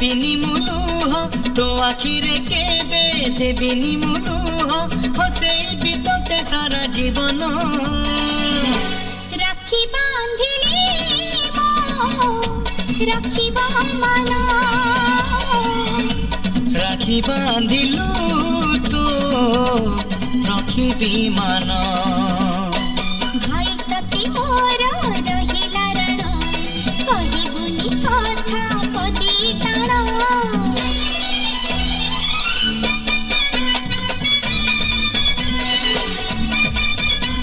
देबिनी मुलुह तो आखिरे केबे देबिनी मुलुह हसेबी तोते सारा जीवन राखी बांधिली राखी मन राखी बांधिलु तो रखिबी मान।